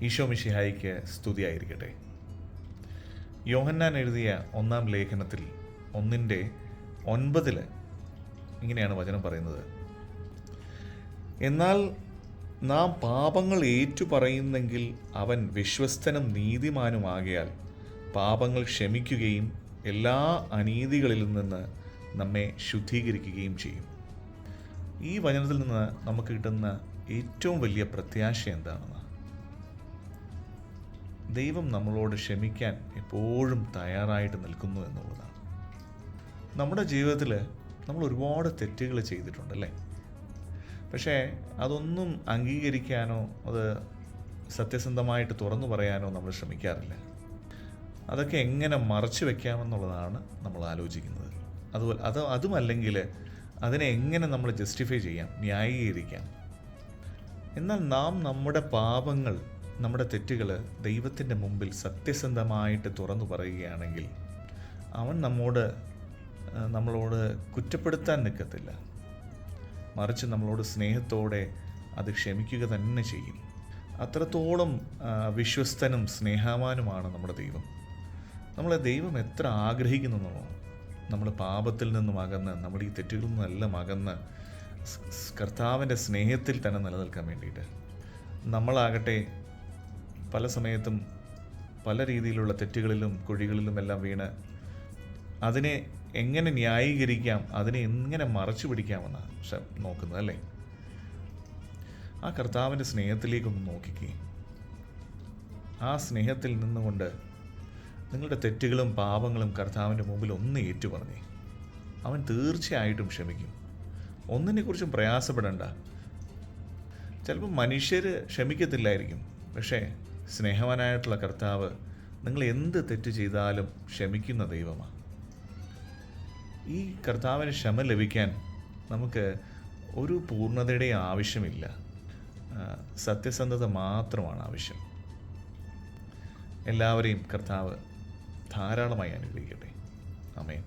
ഈശോ മിശിഹായിക്ക് സ്തുതിയായിരിക്കട്ടെ. യോഹന്നാൻ എഴുതിയ 1-ാം ലേഖനത്തിൽ 1:9 ഇങ്ങനെയാണ് വചനം പറയുന്നത്: എന്നാൽ നാം പാപങ്ങൾ ഏറ്റുപറയുന്നെങ്കിൽ അവൻ വിശ്വസ്തനും നീതിമാനുമാകയാൽ പാപങ്ങൾ ക്ഷമിക്കുകയും എല്ലാ അനീതികളിൽ നിന്ന് നമ്മെ ശുദ്ധീകരിക്കുകയും ചെയ്യും. ഈ വചനത്തിൽ നിന്ന് നമുക്ക് കിട്ടുന്ന ഏറ്റവും വലിയ പ്രത്യാശ എന്താണെന്ന്, ദൈവം നമ്മളോട് ക്ഷമിക്കാൻ എപ്പോഴും തയ്യാറായിട്ട് നിൽക്കുന്നു എന്നുള്ളതാണ്. നമ്മുടെ ജീവിതത്തിൽ നമ്മൾ ഒരുപാട് തെറ്റുകൾ ചെയ്തിട്ടുണ്ടല്ലേ, പക്ഷേ അതൊന്നും അംഗീകരിക്കാനോ അത് സത്യസന്ധമായിട്ട് തുറന്നു പറയാനോ നമ്മൾ ശ്രമിക്കാറില്ല. അതൊക്കെ എങ്ങനെ മറച്ചു വയ്ക്കാമെന്നുള്ളതാണ് നമ്മൾ ആലോചിക്കുന്നത്. അതുമല്ലെങ്കിൽ അതിനെ എങ്ങനെ നമ്മൾ ജസ്റ്റിഫൈ ചെയ്യാം, ന്യായീകരിക്കാം. എന്നാൽ നാം നമ്മുടെ പാപങ്ങൾ, നമ്മുടെ തെറ്റുകൾ ദൈവത്തിൻ്റെ മുമ്പിൽ സത്യസന്ധമായിട്ട് തുറന്നു പറയുകയാണെങ്കിൽ അവൻ നമ്മളോട് കുറ്റപ്പെടുത്താൻ നിൽക്കത്തില്ല, മറിച്ച് നമ്മളോട് സ്നേഹത്തോടെ അത് ക്ഷമിക്കുക തന്നെ ചെയ്യും. അത്രത്തോളം വിശ്വസ്തനും സ്നേഹവാനുമാണ് നമ്മുടെ ദൈവം. നമ്മളെ ദൈവം എത്ര ആഗ്രഹിക്കുന്നെന്നോ, നമ്മൾ പാപത്തിൽ നിന്നും അകന്ന്, നമ്മുടെ ഈ തെറ്റുകളിൽ നിന്നെല്ലാം അകന്ന് കർത്താവിൻ്റെ സ്നേഹത്തിൽ തന്നെ നിലനിൽക്കാൻ വേണ്ടിയിട്ട്. നമ്മളാകട്ടെ പല സമയത്തും പല രീതിയിലുള്ള തെറ്റുകളിലും കുഴികളിലും എല്ലാം വീണ് അതിനെ എങ്ങനെ ന്യായീകരിക്കാം, അതിനെ എങ്ങനെ മറച്ചു പിടിക്കാമെന്നാണ് നോക്കുന്നത് അല്ലേ. ആ കർത്താവിൻ്റെ സ്നേഹത്തിലേക്കൊന്ന് നോക്കിക്കേ. ആ സ്നേഹത്തിൽ നിന്നുകൊണ്ട് നിങ്ങളുടെ തെറ്റുകളും പാപങ്ങളും കർത്താവിൻ്റെ മുമ്പിൽ ഒന്ന് ഏറ്റുപറഞ്ഞേ. അവൻ തീർച്ചയായിട്ടും ക്ഷമിക്കും. ഒന്നിനെക്കുറിച്ചും പ്രയാസപ്പെടണ്ട. ചിലപ്പോൾ മനുഷ്യർ ക്ഷമിക്കത്തില്ലായിരിക്കും, പക്ഷേ സ്നേഹവാനായിട്ടുള്ള കർത്താവ് നിങ്ങൾ എന്ത് തെറ്റ് ചെയ്താലും ക്ഷമിക്കുന്ന ദൈവമാണ്. ഈ കർത്താവിന് ക്ഷമ ലഭിക്കാൻ നമുക്ക് ഒരു പൂർണ്ണതയുടെ ആവശ്യമില്ല, സത്യസന്ധത മാത്രമാണ് ആവശ്യം. എല്ലാവരെയും കർത്താവ് ധാരാളമായി അനുഗ്രഹിക്കട്ടെ. ആമേൻ.